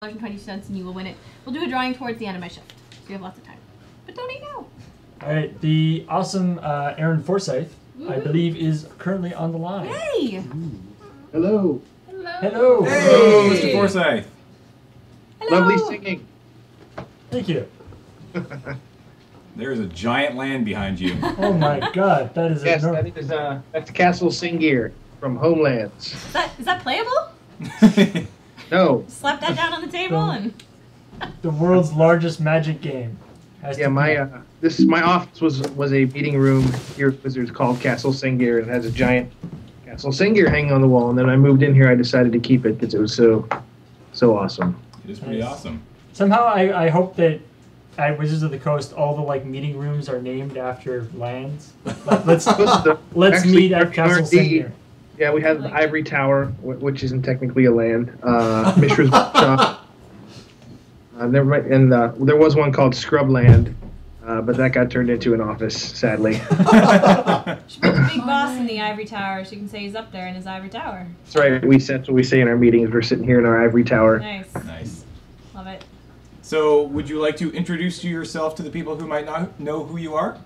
$20 and you will win it. We'll do a drawing towards the end of my shift, so you have lots of time. But donate now. All right, the awesome Aaron Forsythe, I believe, is currently on the line. Hey! Hello. Hello. Hello. Hey, hello, Mr. Forsythe. Hello. Lovely singing. Thank you. There is a giant land behind you. Oh my God, that is Yes, enormous. that is that's Castle Singir from Homelands. Is that playable? No. Slap that down on the table and... The world's largest magic game. Yeah, my office was a meeting room here at Wizards called Castle Singir, and it has a giant Castle Singir hanging on the wall. And then I moved in here, I decided to keep it because it was so awesome. It is pretty awesome. Somehow I hope that at Wizards of the Coast all the meeting rooms are named after lands. Let's meet at Castle Singir. Yeah, we have the Ivory Tower, which isn't technically a land. Mishra's Workshop. There was one called Scrubland, but that got turned into an office, sadly. Should put the big boss in the Ivory Tower so you can say he's up there in his Ivory Tower. That's right. That's what we say in our meetings. We're sitting here in our Ivory Tower. Nice. Nice. Love it. So, would you like to introduce yourself to the people who might not know who you are?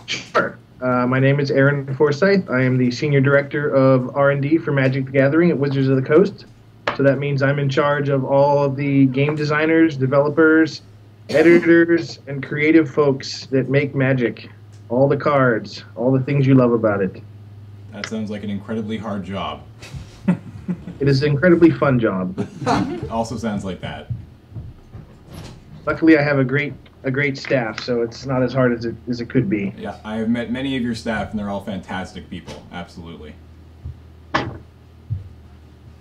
Sure. My name is Aaron Forsythe. I am the Senior Director of R&D for Magic the Gathering at Wizards of the Coast. So that means I'm in charge of all of the game designers, developers, editors, and creative folks that make Magic. All the cards, all the things you love about it. That sounds like an incredibly hard job. It is an incredibly fun job. Also sounds like that. Luckily, I have a great staff, so it's not as hard as it could be. Yeah, I have met many of your staff, and they're all fantastic people. Absolutely.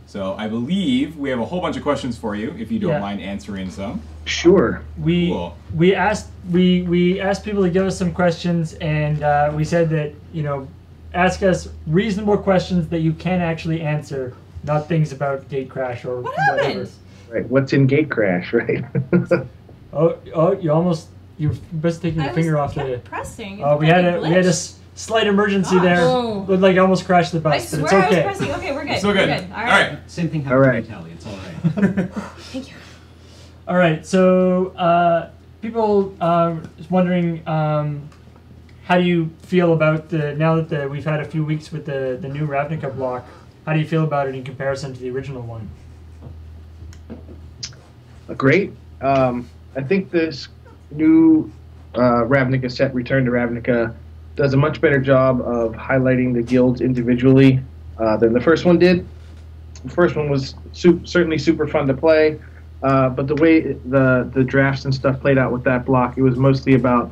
So I believe we have a whole bunch of questions for you, if you don't mind answering some. Sure. We asked people to give us some questions, and we said that ask us reasonable questions that you can actually answer, not things about gate crash or whatever. Right. What's in gate crash, right? Oh! You're best taking your finger off the. Pressing. Oh, we had a slight emergency there. Looked like I almost crashed the bus, I but swear it's okay. I was pressing. Okay, we're good. Still good. We're good. All right. Same thing happened to Italy. It's all right. Thank you. All right. So people is wondering how do you feel about now that we've had a few weeks with the new Ravnica block? How do you feel about it in comparison to the original one? Great. I think this new Ravnica set, Return to Ravnica, does a much better job of highlighting the guilds individually than the first one did. The first one was certainly super fun to play, but the way the drafts and stuff played out with that block, it was mostly about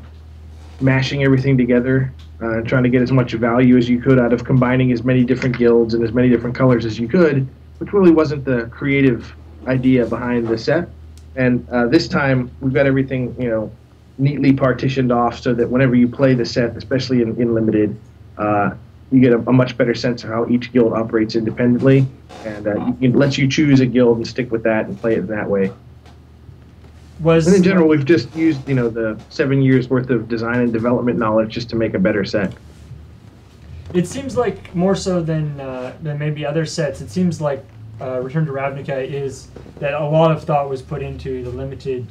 mashing everything together and trying to get as much value as you could out of combining as many different guilds and as many different colors as you could, which really wasn't the creative idea behind the set. And this time, we've got everything, neatly partitioned off so that whenever you play the set, especially in Limited, you get a much better sense of how each guild operates independently. And it lets you choose a guild and stick with that and play it that way. And in general, we've just used, the 7 years worth of design and development knowledge just to make a better set. It seems like more so than maybe other sets. It seems like Return to Ravnica is that a lot of thought was put into the limited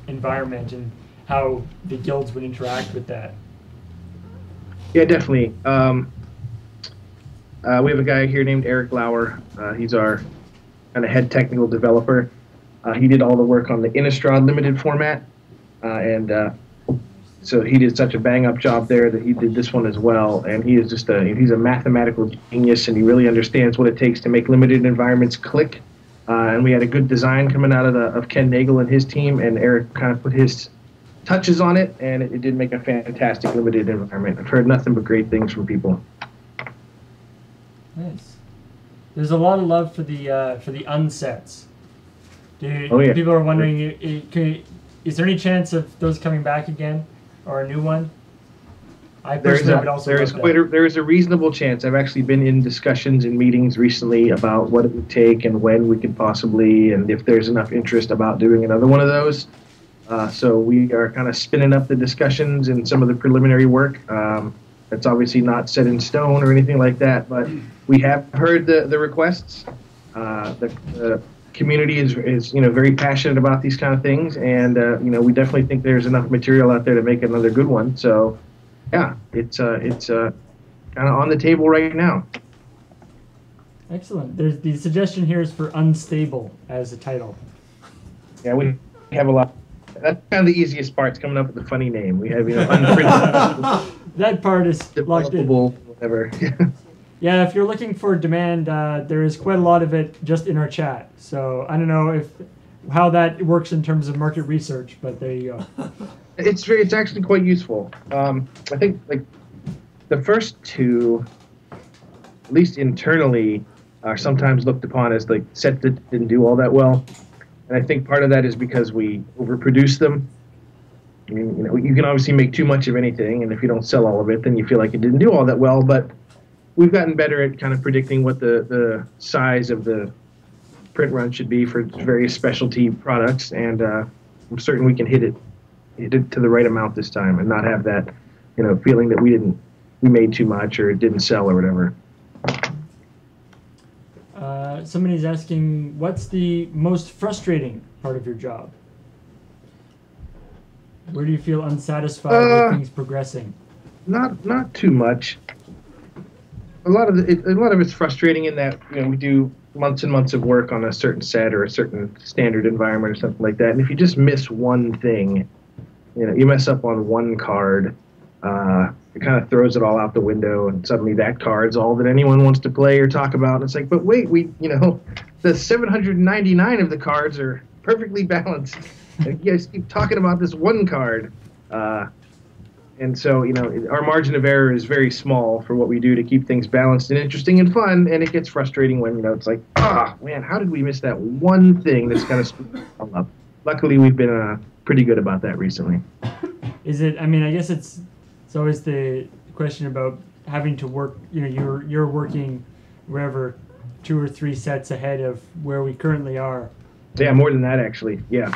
environment and how the guilds would interact with that. Yeah, definitely. We have a guy here named Eric Lauer. He's our kind of head technical developer. He did all the work on the Innistrad limited format, and so he did such a bang-up job there that he did this one as well. And he is he's a mathematical genius, and he really understands what it takes to make limited environments click. And we had a good design coming out of Ken Nagel and his team, and Eric kind of put his touches on it, and it did make a fantastic limited environment. I've heard nothing but great things from people. Nice. There's a lot of love for the unsets. Yeah. People are wondering, is there any chance of those coming back again, or a new one? I personally would also love that. There is a reasonable chance. I've actually been in discussions and meetings recently about what it would take and when we could possibly, and if there's enough interest about doing another one of those. So we are kind of spinning up the discussions and some of the preliminary work. It's obviously not set in stone or anything like that, but we have heard the requests. community is very passionate about these kind of things, and we definitely think there's enough material out there to make another good one. So, yeah, it's kind of on the table right now. Excellent. There's the suggestion here is for unstable as a title. Yeah, we have a lot. That's kind of the easiest part. It's coming up with a funny name. We have unprintable, that part is locked in. Whatever. Yeah, if you're looking for demand, there is quite a lot of it just in our chat. So I don't know how that works in terms of market research, but there you go. It's actually quite useful. I think like the first two, at least internally, are sometimes looked upon as like sets that didn't do all that well, and I think part of that is because we overproduce them. I mean, you can obviously make too much of anything, and if you don't sell all of it, then you feel like it didn't do all that well. But we've gotten better at kind of predicting what the size of the print run should be for various specialty products, and I'm certain we can hit it to the right amount this time, and not have that feeling that we made too much or it didn't sell or whatever. Somebody's asking, what's the most frustrating part of your job? Where do you feel unsatisfied with things progressing? Not too much. A lot of it's frustrating in that we do months and months of work on a certain set or a certain standard environment or something like that, and if you just miss one thing, you mess up on one card, it kind of throws it all out the window, and suddenly that card's all that anyone wants to play or talk about. And it's like, but wait, the 799 of the cards are perfectly balanced. And you guys keep talking about this one card. And so, our margin of error is very small for what we do to keep things balanced and interesting and fun, and it gets frustrating when, it's like, man, how did we miss that one thing that's kind of screwed it all up? Luckily, we've been pretty good about that recently. Is it, I guess it's always the question about having to work, you're working wherever 2 or 3 sets ahead of where we currently are. Yeah, more than that, actually, yeah.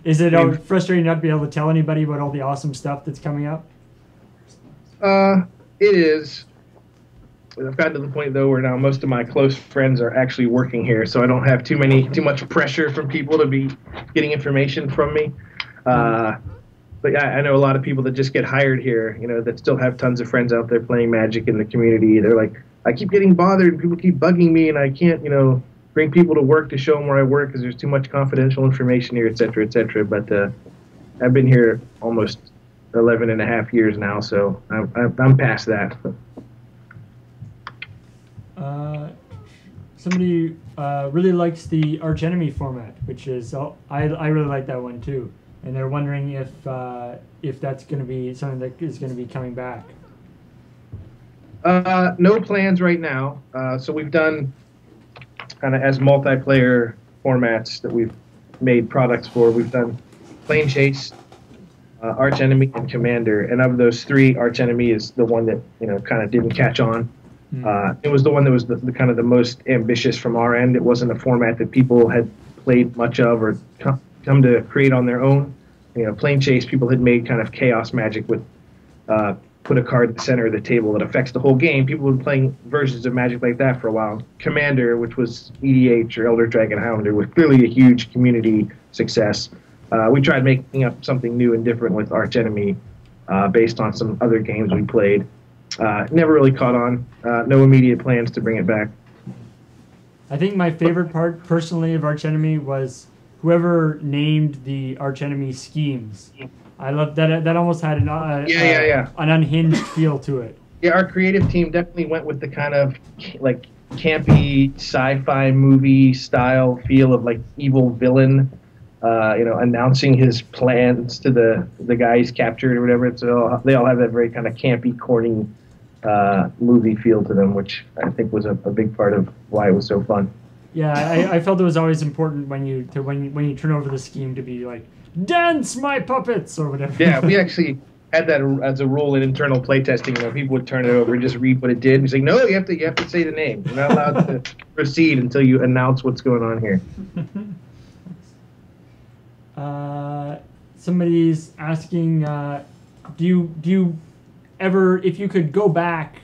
Is it frustrating not to be able to tell anybody about all the awesome stuff that's coming up? It is. I've gotten to the point, though, where now most of my close friends are actually working here, so I don't have too much pressure from people to be getting information from me. But yeah, I know a lot of people that just get hired here, that still have tons of friends out there playing Magic in the community. They're like, I keep getting bothered, and people keep bugging me, and I can't, bring people to work to show them where I work because there's too much confidential information here, et cetera, et cetera. But I've been here almost 11 and a half years now, so I'm past that. Somebody really likes the Archenemy format, which is I really like that one too, and they're wondering if that's going to be something that is going to be coming back. No plans right now. So we've done kind of as multiplayer formats that we've made products for. We've done Plane Chase, Archenemy, and Commander, and of those 3, Archenemy is the one that kind of didn't catch on. It was the one that was the kind of the most ambitious from our end. It wasn't a format that people had played much of or come to create on their own. Plane Chase, people had made kind of chaos Magic with put a card at the center of the table that affects the whole game. People have been playing versions of Magic like that for a while. Commander, which was EDH or Elder Dragon Highlander, was clearly a huge community success. We tried making up something new and different with Archenemy based on some other games we played. Never really caught on. No immediate plans to bring it back. I think my favorite part, personally, of Archenemy was whoever named the Archenemy schemes. I love that. That almost had an unhinged feel to it. Yeah, our creative team definitely went with the kind of like campy sci-fi movie style feel of like evil villain, announcing his plans to the guy he's captured or whatever. So they all have that very kind of campy, corny movie feel to them, which I think was a big part of why it was so fun. Yeah, I felt it was always important when you turn over the scheme to be like, dance, my puppets, or whatever. Yeah, we actually had that as a rule in internal playtesting. People would turn it over and just read what it did. And he's like, no, you have to say the name. You're not allowed to proceed until you announce what's going on here. Somebody's asking, do you ever, if you could go back,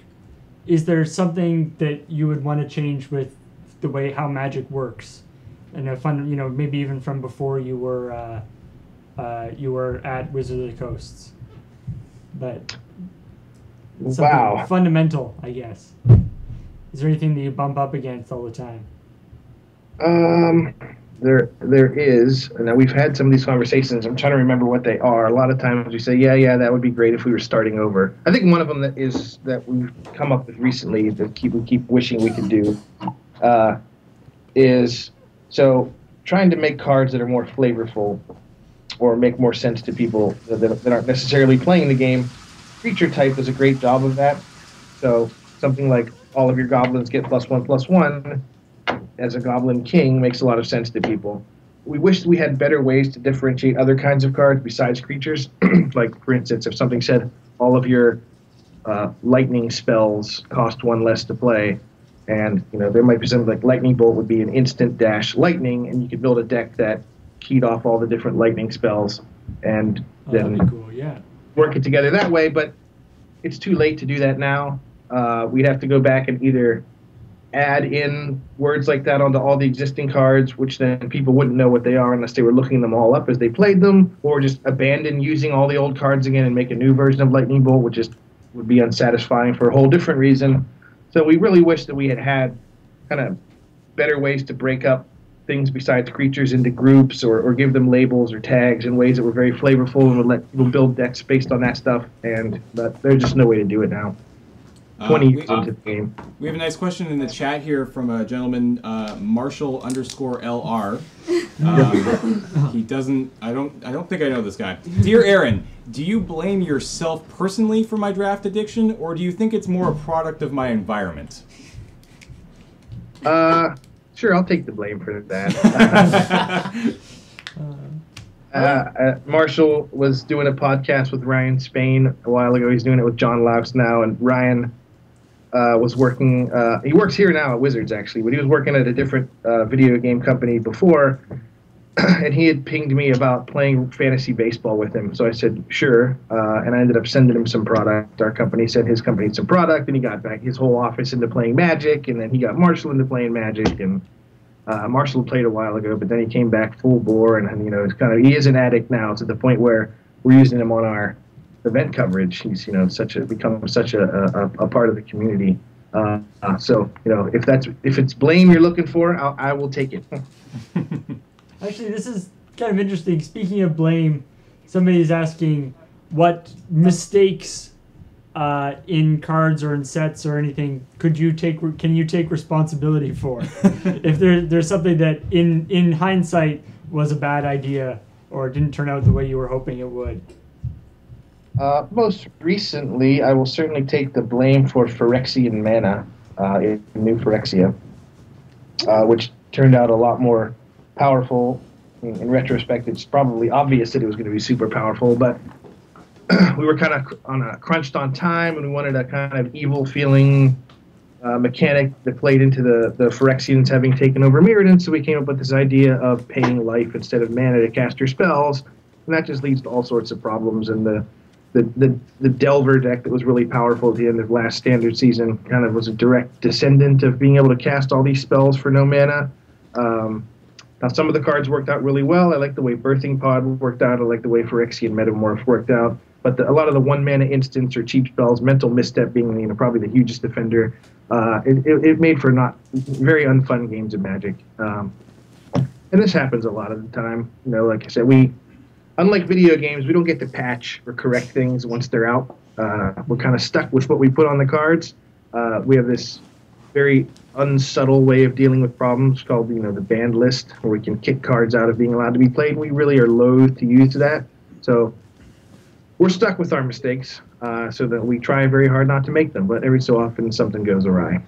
is there something that you would want to change with the way how Magic works? and a fun, maybe even from before you were at Wizard of the Coasts. But something fundamental, I guess. Is there anything that you bump up against all the time? There is. Now we've had some of these conversations. I'm trying to remember what they are. A lot of times we say, yeah, that would be great if we were starting over. I think one of them that we've come up with recently that we keep wishing we could do is trying to make cards that are more flavorful or make more sense to people that aren't necessarily playing the game. Creature type does a great job of that. So something like all of your goblins get +1/+1 as a goblin king makes a lot of sense to people. We wish we had better ways to differentiate other kinds of cards besides creatures. Like, for instance, if something said all of your lightning spells cost 1 less to play, and there might be something like Lightning Bolt would be an instant dash lightning, and you could build a deck that keyed off all the different lightning spells and then that'd be cool, yeah. Work it together that way, but it's too late to do that now. We'd have to go back and either add in words like that onto all the existing cards, which then people wouldn't know what they are unless they were looking them all up as they played them, or just abandon using all the old cards again and make a new version of Lightning Bolt, which would be unsatisfying for a whole different reason. So we really wish that we had kind of better ways to break up things besides creatures into groups or give them labels or tags in ways that were very flavorful and would let people build decks based on that stuff. But there's just no way to do it now. 20 years into the game. We have a nice question in the chat here from a gentleman, Marshall_LR. He doesn't. I don't think I know this guy. Dear Aaron, do you blame yourself personally for my draft addiction, or do you think it's more a product of my environment? Sure, I'll take the blame for that. Marshall was doing a podcast with Ryan Spain a while ago. He's doing it with John Louse now, and Ryan was working. He works here now at Wizards, actually, but he was working at a different video game company before, and he had pinged me about playing fantasy baseball with him. So I said, sure, and I ended up sending him some product. Our company sent his company some product, and he got back his whole office into playing Magic, and then he got Marshall into playing Magic, and Marshall played a while ago, but then he came back full bore, and he is an addict now to the point where we're using him on our event coverage. He's become such a part of the community. So if it's blame you're looking for, I will take it. Actually, this is kind of interesting. Speaking of blame, somebody is asking what mistakes in cards or in sets or anything can you take responsibility for? If there's something that in hindsight was a bad idea or didn't turn out the way you were hoping it would. Most recently, I will certainly take the blame for Phyrexian mana in New Phyrexia, which turned out a lot more powerful. In retrospect, it's probably obvious that it was going to be super powerful, but we were kind of crunched on time, and we wanted a kind of evil-feeling mechanic that played into the Phyrexians having taken over Mirrodin, so we came up with this idea of paying life instead of mana to cast your spells, and that just leads to all sorts of problems. And the Delver deck that was really powerful at the end of last Standard season kind of was a direct descendant of being able to cast all these spells for no mana. Now, some of the cards worked out really well. I like the way Birthing Pod worked out. I like the way Phyrexian Metamorph worked out. But a lot of the one-mana instants or cheap spells, Mental Misstep being probably the hugest defender, it made for not very unfun games of Magic. And this happens a lot of the time. Like I said, unlike video games, we don't get to patch or correct things once they're out. We're kind of stuck with what we put on the cards. We have this very unsubtle way of dealing with problems called, the banned list, where we can kick cards out of being allowed to be played. We really are loath to use that. So we're stuck with our mistakes, so that we try very hard not to make them. But every so often, something goes awry.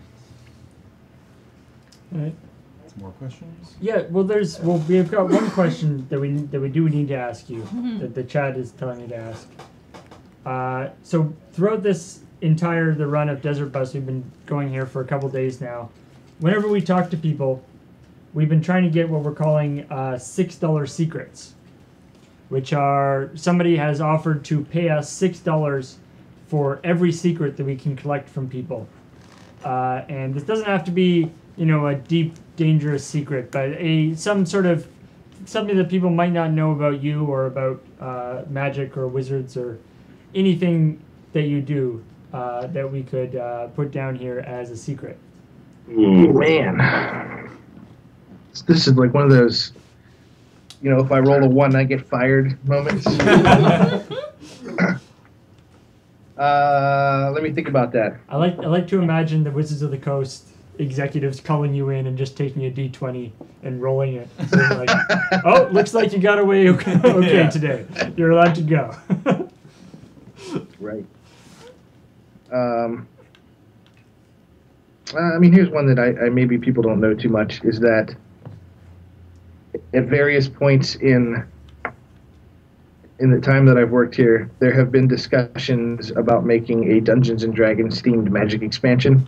All right. Some more questions? Yeah, we've got one question that we do need to ask you that the chat is telling me to ask. So throughout the run of Desert Bus, we've been going here for a couple days now. Whenever we talk to people, we've been trying to get what we're calling $6 secrets, which are somebody has offered to pay us $6 for every secret that we can collect from people. And this doesn't have to be a deep, dangerous secret, but something that people might not know about you or about magic or wizards or anything that you do that we could put down here as a secret. Man, this is like one of those, if I roll a 1, I get fired moments. Let me think about that. I like to imagine the Wizards of the Coast executives calling you in and just taking a D20 and rolling it. Saying like, oh, looks like you got away okay today. You're allowed to go. Right. Here's one that I maybe people don't know too much, is that at various points in the time that I've worked here, there have been discussions about making a Dungeons and Dragons themed Magic expansion.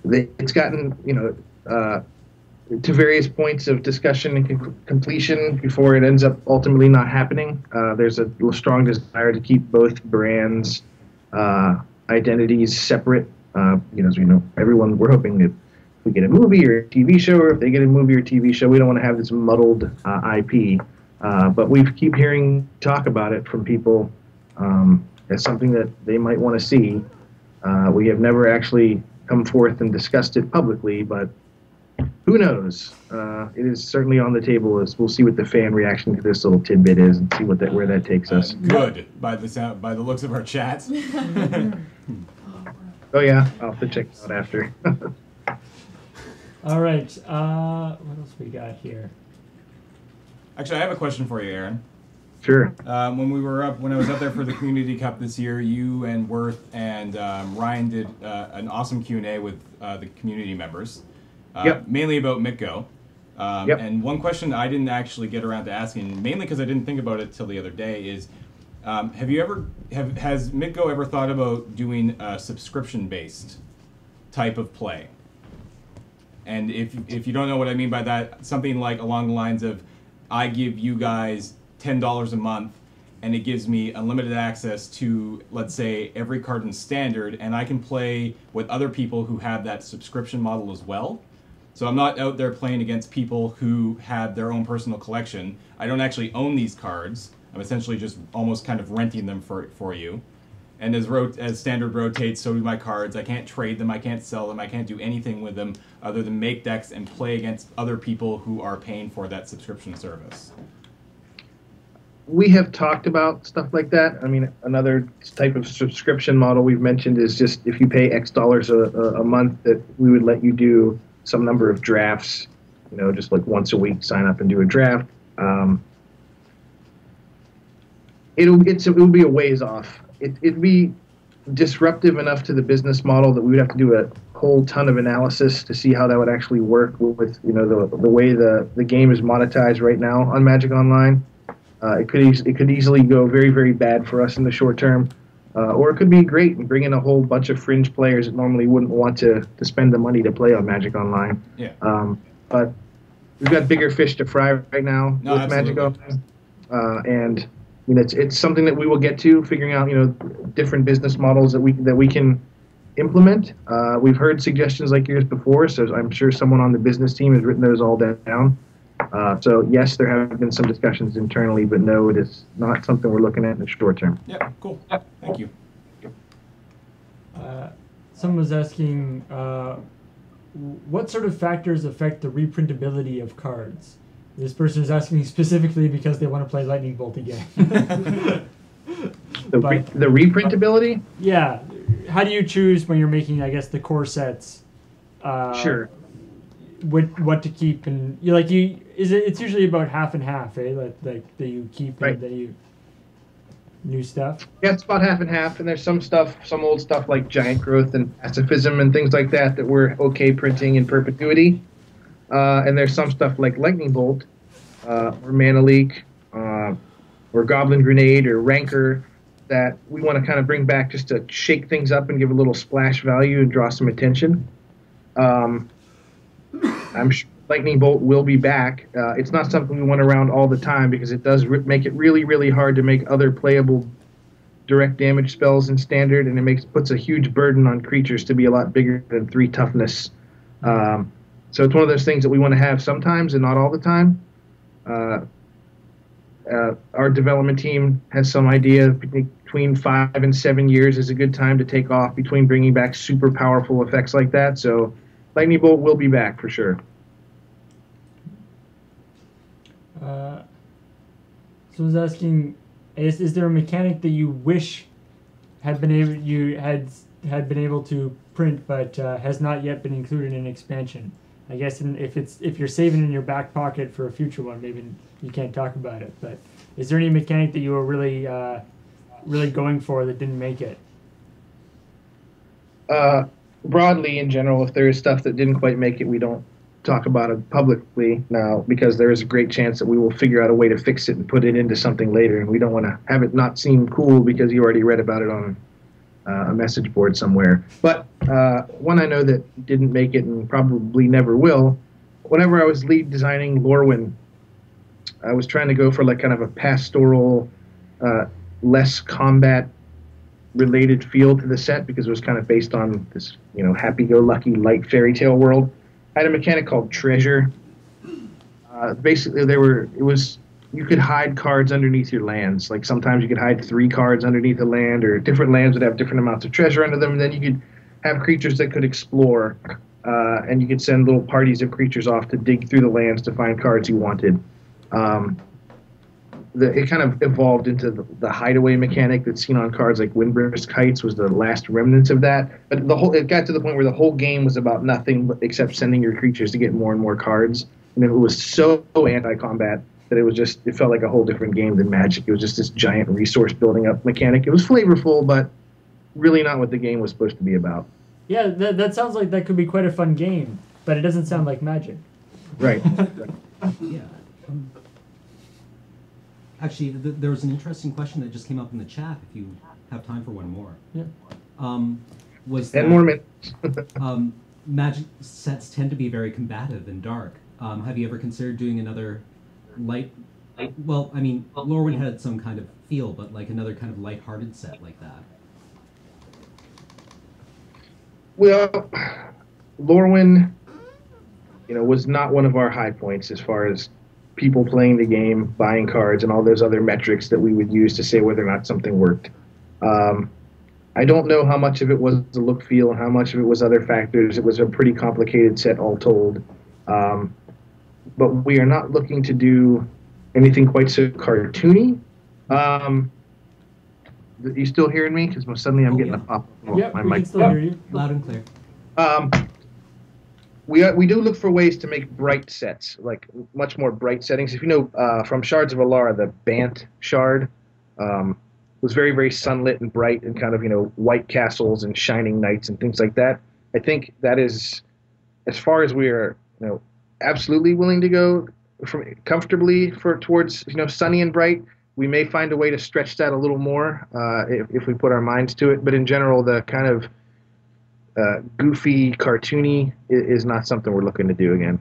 It's gotten, to various points of discussion and completion before it ends up ultimately not happening. There's a strong desire to keep both brands' identities separate. As we know, we're hoping that if we get a movie or a TV show, or if they get a movie or TV show, we don't want to have this muddled IP. But we keep hearing talk about it from people as something that they might want to see. We have never actually come forth and discussed it publicly, but who knows? It is certainly on the table. As we'll see what the fan reaction to this little tidbit is, and see where that takes us. Good, by the looks of our chat. Oh yeah, I'll have to check it out after. All right. What else we got here? Actually, I have a question for you, Aaron. Sure. When I was up there for the Community Cup this year, you and Worth and Ryan did an awesome Q&A with the community members, mainly about MitGo. And one question I didn't actually get around to asking, mainly because I didn't think about it till the other day, is has MitGo ever thought about doing a subscription-based type of play? And if you don't know what I mean by that, something like along the lines of, I give you guys $10 a month, and it gives me unlimited access to, let's say, every card in Standard, and I can play with other people who have that subscription model as well. So I'm not out there playing against people who have their own personal collection. I don't actually own these cards. I'm essentially just almost kind of renting them for you. And as Standard rotates, so do my cards. I can't trade them, I can't sell them, I can't do anything with them other than make decks and play against other people who are paying for that subscription service. We have talked about stuff like that. Another type of subscription model we've mentioned is just if you pay X dollars a month, that we would let you do some number of drafts, just like once a week, sign up and do a draft. It'll be a ways off. It'd be disruptive enough to the business model that we would have to do a whole ton of analysis to see how that would actually work with the way the game is monetized right now on Magic Online. It could easily go very, very bad for us in the short term, or it could be great and bring in a whole bunch of fringe players that normally wouldn't want to spend the money to play on Magic Online. Yeah. But we've got bigger fish to fry right now with absolutely. Magic Online, and it's something that we will get to, figuring out different business models that we can implement. We've heard suggestions like yours before, so I'm sure someone on the business team has written those all down. So yes, there have been some discussions internally, but no, it is not something we're looking at in the short term. Yeah, cool. Thank you. Someone was asking, what sort of factors affect the reprintability of cards? This person is asking specifically because they want to play Lightning Bolt again. The reprintability? Yeah. How do you choose when you're making, I guess, the core sets? Sure. What to keep, and it's usually about half and half, eh? Like that you keep and then you new stuff. Yeah, it's about half and half, and there's some old stuff like Giant Growth and Pacifism and things like that we're okay printing in perpetuity. And there's some stuff like Lightning Bolt, or Mana Leak, or Goblin Grenade, or Rancor that we want to kind of bring back just to shake things up and give a little splash value and draw some attention. I'm sure Lightning Bolt will be back. It's not something we want around all the time because it does make it really, really hard to make other playable direct damage spells in Standard, and it puts a huge burden on creatures to be a lot bigger than 3 toughness. So it's one of those things that we want to have sometimes and not all the time. Our development team has some idea between 5 and 7 years is a good time to take off between bringing back super powerful effects like that. So Lightning Bolt will be back for sure. So I was asking, is there a mechanic that you wish had been able to print but has not yet been included in expansion? I guess if you're saving in your back pocket for a future one, maybe you can't talk about it. But is there any mechanic that you were really going for that didn't make it? Broadly, in general, if there is stuff that didn't quite make it, we don't talk about it publicly now because there is a great chance that we will figure out a way to fix it and put it into something later, and we don't want to have it not seem cool because you already read about it on a message board somewhere. But one I know that didn't make it and probably never will, whenever I was lead designing Lorwyn, I was trying to go for like kind of a pastoral, less combat related feel to the set because it was kind of based on this, happy-go-lucky light fairy tale world. I had a mechanic called Treasure. Basically, you could hide cards underneath your lands. Like sometimes you could hide 3 cards underneath a land, or different lands would have different amounts of treasure under them. And then you could have creatures that could explore, and you could send little parties of creatures off to dig through the lands to find cards you wanted. It kind of evolved into the hideaway mechanic that's seen on cards like Windbrisk Heights was the last remnants of that. But it got to the point where the whole game was about nothing except sending your creatures to get more and more cards. And it was so anti-combat that it felt like a whole different game than Magic. It was just this giant resource building up mechanic. It was flavorful, but really not what the game was supposed to be about. Yeah, that sounds like that could be quite a fun game, but it doesn't sound like Magic. Right. Yeah. Actually, there was an interesting question that just came up in the chat. If you have time for one more, yeah. Was that, 10 more minutes. Magic sets tend to be very combative and dark. Have you ever considered doing another light? Well, I mean, Lorwyn had some kind of feel, but like another kind of light-hearted set like that. Well, Lorwyn, was not one of our high points as far as people playing the game, buying cards, and all those other metrics that we would use to say whether or not something worked. I don't know how much of it was the look, feel, and how much of it was other factors. It was a pretty complicated set all told. But we are not looking to do anything quite so cartoony. You still hearing me? Because suddenly I'm getting a pop on my mic. Can still hear you. Loud and clear. We do look for ways to make bright sets, like much more bright settings. If you know from Shards of Alara, the Bant shard was very, very sunlit and bright and kind of, white castles and shining knights and things like that. I think that is, as far as we are, absolutely willing to go comfortably towards, sunny and bright. We may find a way to stretch that a little more if we put our minds to it. But in general, the kind of goofy, cartoony is not something we're looking to do again.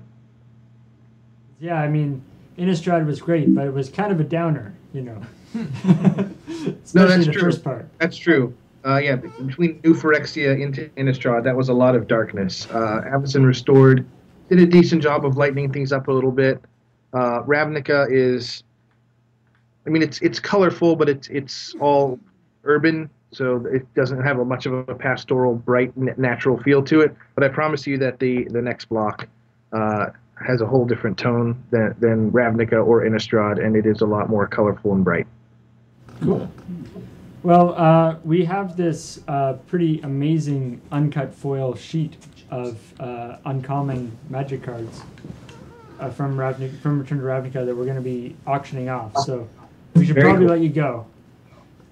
Yeah, I mean, Innistrad was great, but it was kind of a downer, No, that's the true. First part. That's true. Between New Phyrexia into Innistrad, that was a lot of darkness. Avacyn Restored did a decent job of lightening things up a little bit. Ravnica is, it's colorful, but it's all urban. So it doesn't have much of a pastoral, bright, natural feel to it. But I promise you that the next block has a whole different tone than Ravnica or Innistrad, and it is a lot more colorful and bright. Cool. Well, we have this pretty amazing uncut foil sheet of uncommon Magic cards from Return to Ravnica that we're going to be auctioning off. So we should probably let you go.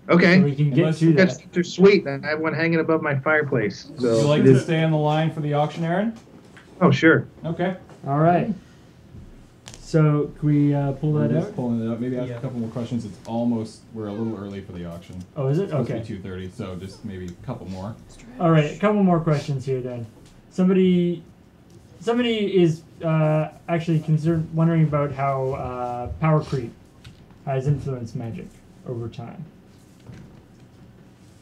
Okay. So we can get to that. They're sweet. I have one hanging above my fireplace. So would you like to stay on the line for the auction, Aaron? Oh, sure. Okay. All right. So can we pull that out? Just pulling it out. Maybe ask a couple more questions. We're a little early for the auction. Oh, is it? Okay. It's supposed to be 2:30, so just maybe a couple more. All right, a couple more questions here then. Somebody is actually wondering about how power creep has influenced Magic over time.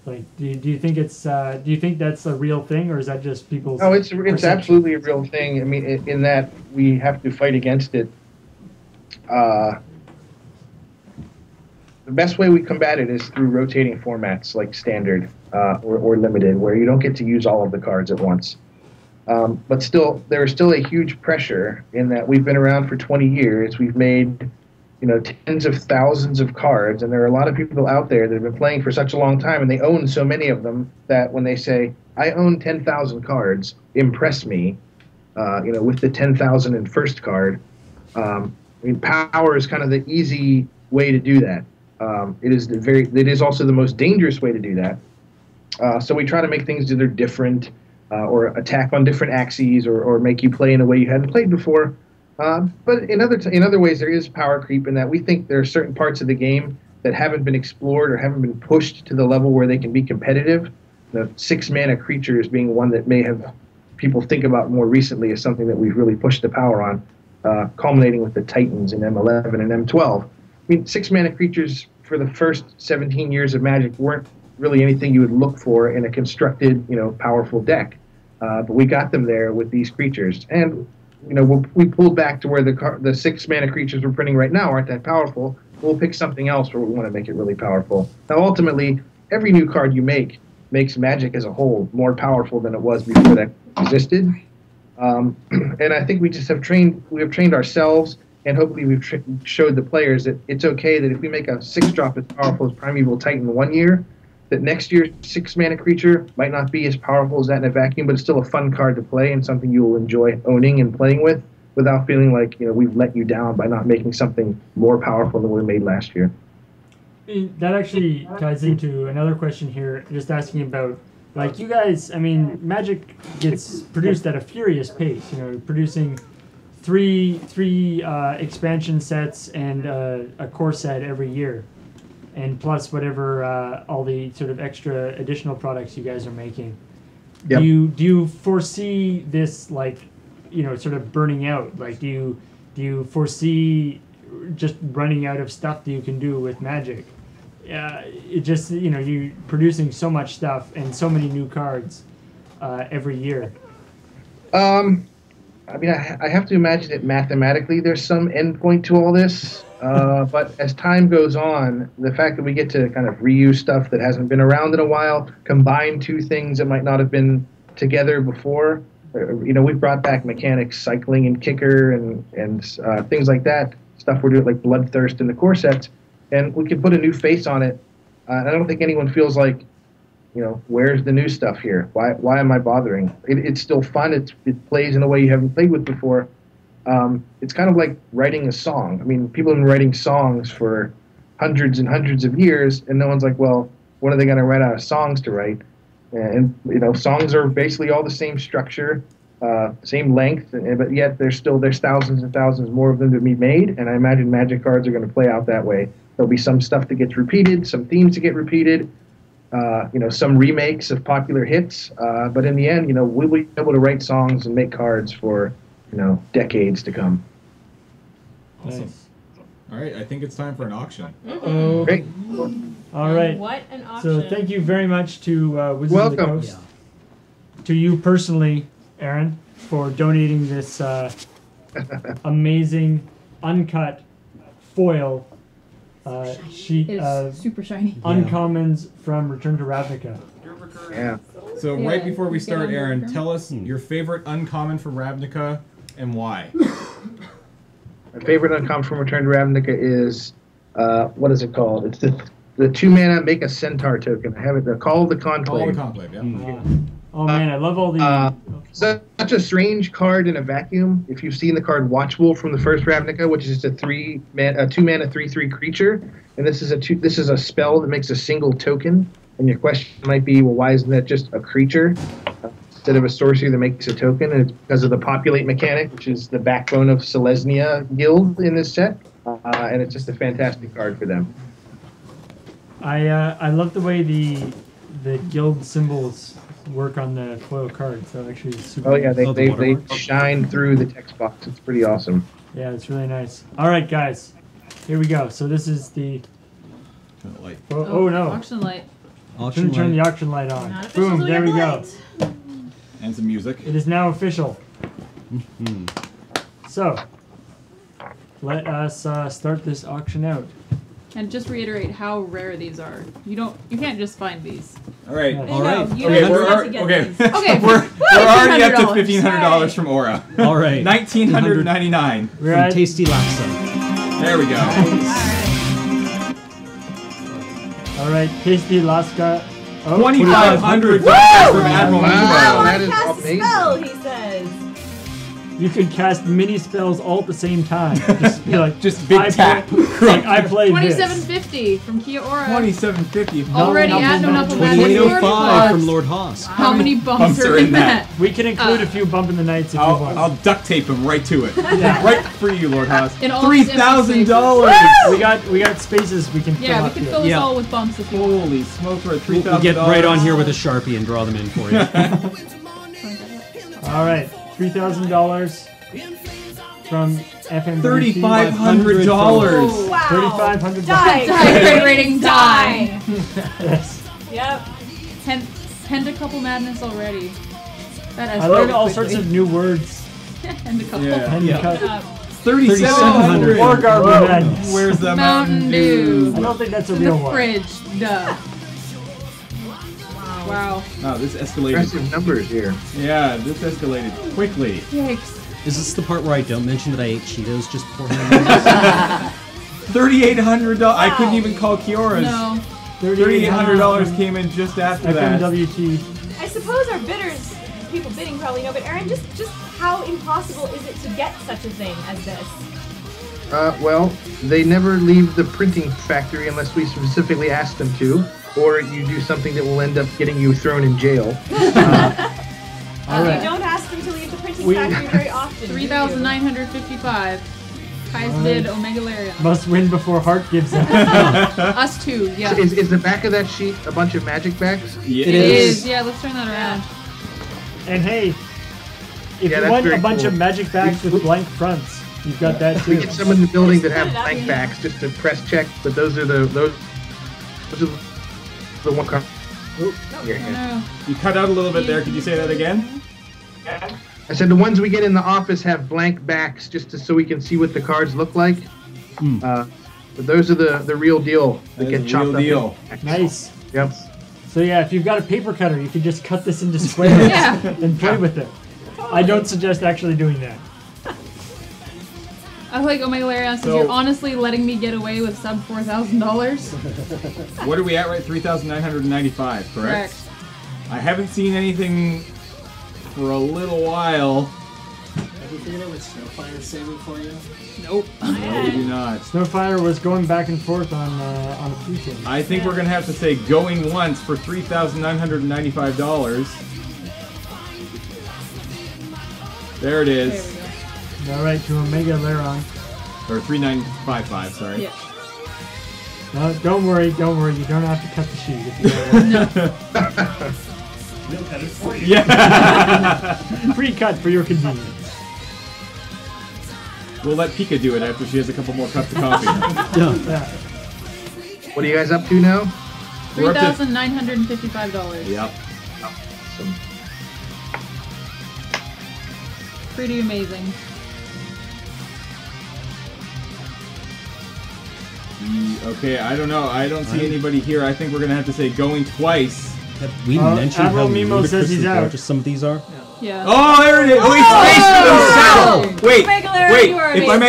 Like, do you think it's do you think that's a real thing, or is that just people's? No, it's perception? absolutely a real thing. I mean, in that we have to fight against it. The best way we combat it is through rotating formats like standard or limited, where you don't get to use all of the cards at once. But still, there is still a huge pressure in that we've been around for 20 years. We've made, tens of thousands of cards, and there are a lot of people out there that have been playing for such a long time, and they own so many of them that when they say, "I own 10,000 cards, impress me," with the 10,001st card. Power is kind of the easy way to do that. It is also the most dangerous way to do that. So we try to make things either different or attack on different axes or make you play in a way you hadn't played before. But in other ways, there is power creep in that we think there are certain parts of the game that haven't been explored or haven't been pushed to the level where they can be competitive. The 6-mana creatures being one that may have people think about more recently as something that we've really pushed the power on, culminating with the Titans in M11 and M12. I mean, 6-mana creatures for the first 17 years of Magic weren't really anything you would look for in a constructed, powerful deck. But we got them there with these creatures. And, we pulled back to where the 6-mana creatures we're printing right now aren't that powerful. We'll pick something else where we want to make it really powerful. Now, ultimately, every new card you make makes Magic as a whole more powerful than it was before that existed. And I think we have trained ourselves, and hopefully we've showed the players that it's okay that if we make a 6-drop as powerful as Primeval Titan one year, that next year's 6-mana creature might not be as powerful as that in a vacuum, but it's still a fun card to play and something you will enjoy owning and playing with without feeling like we've let you down by not making something more powerful than we made last year. That actually ties into another question here, just asking about, like, you guys, I mean, Magic gets produced at a furious pace, producing three expansion sets and a core set every year, and plus whatever all the sort of extra additional products you guys are making. Yep. Do you foresee this, like, sort of burning out? Like, do you foresee just running out of stuff that you can do with Magic? It just, you producing so much stuff and so many new cards every year. I mean, I have to imagine that mathematically there's some endpoint to all this. But as time goes on, the fact that we get to kind of reuse stuff that hasn't been around in a while, combine two things that might not have been together before. We've brought back mechanics, cycling and kicker and things like that. Stuff we're doing like Bloodthirst in the core sets. And we can put a new face on it. And I don't think anyone feels like, where's the new stuff here? Why am I bothering? It's still fun. It plays in a way you haven't played with before. It's kind of like writing a song. I mean, people have been writing songs for hundreds and hundreds of years, and no one's like, well, when are they going to run out of songs to write? And, songs are basically all the same structure, same length, but yet there's thousands and thousands more of them to be made, and I imagine Magic cards are going to play out that way. There'll be some stuff that gets repeated, some themes that get repeated, some remakes of popular hits, but in the end, we'll be able to write songs and make cards for, decades to come. Awesome. Nice. All right, I think it's time for an auction. Uh-oh. Great. All right. What an auction. So thank you very much to Wizards of the Welcome. Coast. To you personally, Aaron, for donating this amazing uncut foil sheet It is of super shiny. uncommons from Return to Ravnica. Yeah. So Yeah, right before we get start, on Aaron, board. tell us your favorite uncommon from Ravnica and why. My favorite uncommon from Return to Ravnica is, what is it called? It's the 2-mana make a centaur token. I have it, the Call of the Call Conclave. the Conclave, yeah. Oh man, I love all the. Such a strange card in a vacuum. If you've seen the card Watchwolf from the first Ravnica, which is just a 2-mana 3/3 creature, and this is a spell that makes a single token. And your question might be, well, why isn't that just a creature instead of a sorcery that makes a token? And it's because of the populate mechanic, which is the backbone of Selesnya Guild in this set, and it's just a fantastic card for them. I love the way the guild symbols work on the foil cards. That actually is super. Oh yeah, they watermarks. shine through the text box. It's pretty awesome. Yeah, it's really nice. All right, guys, here we go. So this is the. Like, Oh no! Auction light. Auction Turn the light. auction light on. Not official Boom, till there we you're go. blind. And some music. It is now official. Hmm. So, let us start this auction out. And just reiterate how rare these are. You can't just find these. All right. Yeah. There All you right. go. You Okay, don't we're have to get okay. these. Okay. we're already up to $1,500. $1,500 from Aura. All right. 1,999. We're From at Tasty Laksa. There we go. all right. Tasty Laska. Oh, $2,500 from Admiral Wow. Nemo. I want That to is cast a amazing. spell, he says. You can cast mini spells all at the same time. Just be like, Just big I tap. Play, like, I played this. $2,750 from Kiora. 2,750. Already No, at no, enough no, of that. 2805 from Lord Haas. How many bumps are in that? We can include a few bump in the nights if you want. I'll duct tape him right to it. Yeah. Right for you, Lord Haas. In all these $3,000. We got spaces we can fill Yeah, we up can here. fill this Yeah. all with bumps if you want. Holy smokes, we're at $3,000. We'll get right on here with a Sharpie and draw them in for you. All right, $3,000 from FMBC. $3,500. Oh, Wow. $3,500. Die. Die. Rating die. Yes. Yep. Penned a couple madness already. That I learned all sorts of new words. Penned a couple. Yeah. And Yeah. cut. 3,700. War Garden Madness. Where's the Mountain Dew. I don't think that's a In real the one. fridge. Duh. Wow. Oh, this escalated. Impressive numbers here. Yeah, this escalated quickly. Yikes. Is this the part where I don't mention that I ate Cheetos just beforehand? $3,800. I couldn't even call Kiora's. No. $3,800 came in just after that. FMWT. I suppose our bidders, people bidding probably know, but Aaron, just how impossible is it to get such a thing as this? Well, they never leave the printing factory unless we specifically ask them to, or you do something that will end up getting you thrown in jail. All You right. don't ask them to leave the printing We- factory very often. do you? 3,955. Highest bid, Omega Larian. Must win before heart gives up. Us too, yeah. Is the back of that sheet a bunch of magic bags? Yeah, It It is. is. Yeah, let's turn that around. And hey, if Yeah, you that's want a very bunch cool. of magic bags with blank fronts, you've got that We too. get some in the building that have Put it up, blank yeah. backs just to press check, but those are the one card. Oh, Here. no. You cut out a little bit there. Could you say that again? I said the ones we get in the office have blank backs just so we can see what the cards look like. But those are the real deal that That get is a chopped real up. deal. Nice. Yep. So yeah, if you've got a paper cutter, you can just cut this into squares Yeah. and play with it. I don't suggest actually doing that. I like Omega Larian since So- you're honestly letting me get away with sub $4,000. What are we at right? 3,995, correct? I haven't seen anything for a little while. Have you figured out what Snowfire is saving for you? Nope. No, we do not. Snowfire was going back and forth on a few things. I think we're gonna have to say going once for $3,995. There it There is. we go. All right, to Omega Laron. Or 3,955. Sorry. Yeah. No, don't worry. You don't have to cut the sheet. If you don't want. We'll cut it for you. Yeah. Pre-cut for your convenience. We'll let Pika do it after she has a couple more cups of coffee. Yeah. What are you guys up to now? We're up to- $3,955. Yep. Awesome. Pretty amazing. Okay, I don't know. I don't see anybody here. I think we're gonna have to say going twice. Have we mentioned Admiral how Mimo says he's ludicrously out. gorgeous some of these are? Yeah. Oh, there it is. Oh, he spaced himself. Wait, Omega Larian, wait. you are If I'm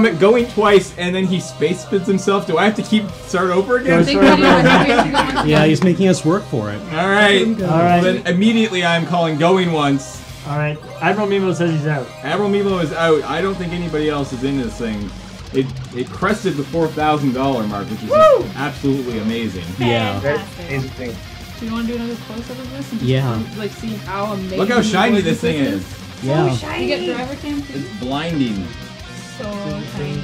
amazing. at going twice and then he space spins himself, do I have to start over I again? think we do. I think we have to go once Yeah, again. he's making us work for it. All right. All right. Well, then immediately I'm calling going once. All right. Admiral Mimo says he's out. Admiral Milo is out. I don't think anybody else is in this thing. It crested the $4,000 mark, which is just absolutely amazing. Yeah. That's Fantastic. amazing. Do you want to do another close-up of this? And Yeah. just, like, see how amazing. Look how shiny this thing is. Yeah. So shiny. You get driver cam too? It's blinding. So shiny.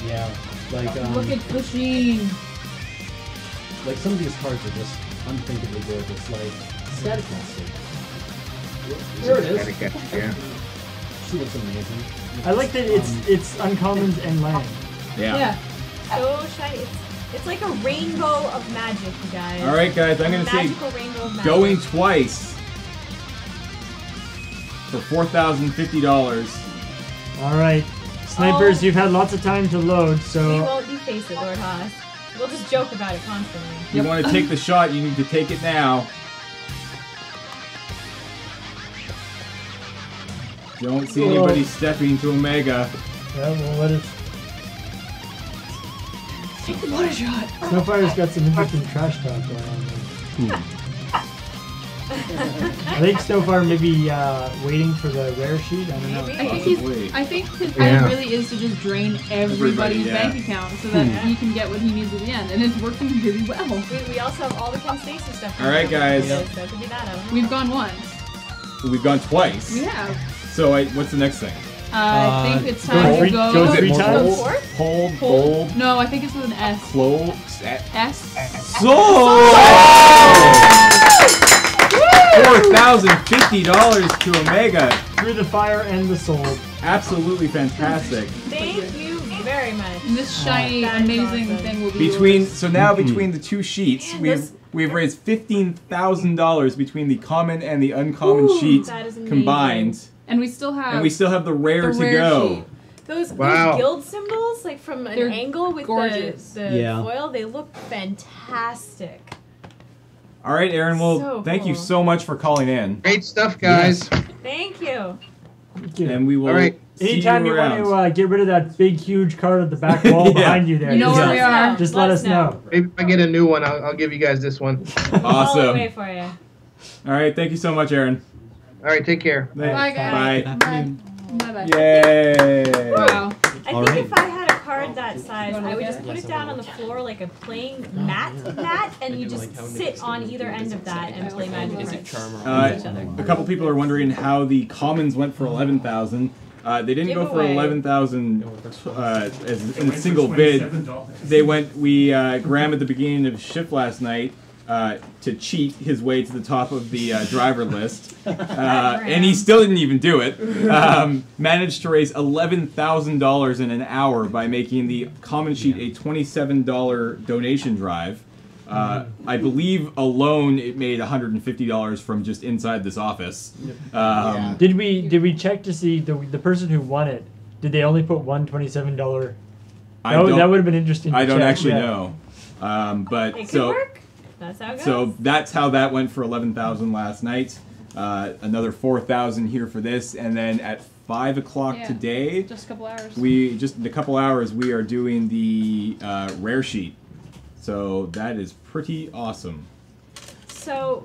Yeah. Like Look at the sheen. like some of these cards are just unthinkably gorgeous. Like Static Master. There it is. Yeah. She looks amazing. I like that it's uncommons and land. Yeah. Yeah. So shiny. It's like a rainbow of magic, you guys. All right, guys, I'm gonna say Magical rainbow of magic. going twice for $4,050. All right, snipers, Oh. you've had lots of time to load, We so won't deface it, Lord Haas. We'll just joke about it constantly. If you want to take the shot, you need to take it now. Don't see anybody stepping to Omega. yeah, we'll let it. Take the water shot. Snowfire's got some interesting trash talk going on there. I think Snowfire may be waiting for the rare sheet. I don't know. Maybe. I think Possibly. I think his Yeah. plan really is to just drain everybody's yeah. bank account so that he can get what he needs at the end, and it's working really well. We also have all the Constasis stuff. All right, guys. So it could be that. I don't know. We've gone once. We've gone twice. We have. So what's the next thing? I think it's go time three- to go. go three Is it times? Go hold, fourth? hold, bold, No, I think it's with an S. close, S. sold! $4,050 to Omega. Through the fire and the soul. Absolutely fantastic. Thank you very much. And this shiny, That is amazing awesome. thing will be Between yours. so now between the two sheets, Man, we've this- we've raised $15,000 between the common and the uncommon Ooh, sheets that is amazing. combined, And we still have. and we still have the rare the to rare go. sheet. Those Wow. guild symbols, like from an They're angle with gorgeous. the Yeah. foil, they look fantastic. All right, Aaron. Well, So thank you cool. so much for calling in, Great stuff, guys. Thank you. and we will. All right. See Anytime you around. want to get rid of that big, huge card at the back wall Yeah. behind you there, You know just, where we are. just let us know. Maybe if I get a new one, I'll give you guys this one. I'll Awesome. wait for you. All right. Thank you so much, Aaron. All right, take care. Bye, guys. Bye. Bye. Bye. Yay. Wow. I All think right. if I had a card that size, Wanna I would look just at put it down on the floor like a playing mat, and you just sit on either end of that and play Magic cards. A couple people are wondering how the commons went for 11,000. They didn't go for Giveaway. 11,000 as in a single bid. They went. Graham at the beginning of shift last night to cheat his way to the top of the driver list, and he still didn't even do it. Managed to raise $11,000 in an hour by making the common sheet a $27 donation drive. I believe alone it made $150 from just inside this office. Did we check to see the person who won it? Did they only put one $27? I don't, That would have been interesting. To I don't check, actually yeah. know. But It could so work. That's how it goes. so that's how that went for 11,000 last night. Another 4,000 here for this, and then at 5 o'clock Yeah. today, Just a couple hours. just in a couple hours, we are doing the rare sheet. So that is pretty awesome. So,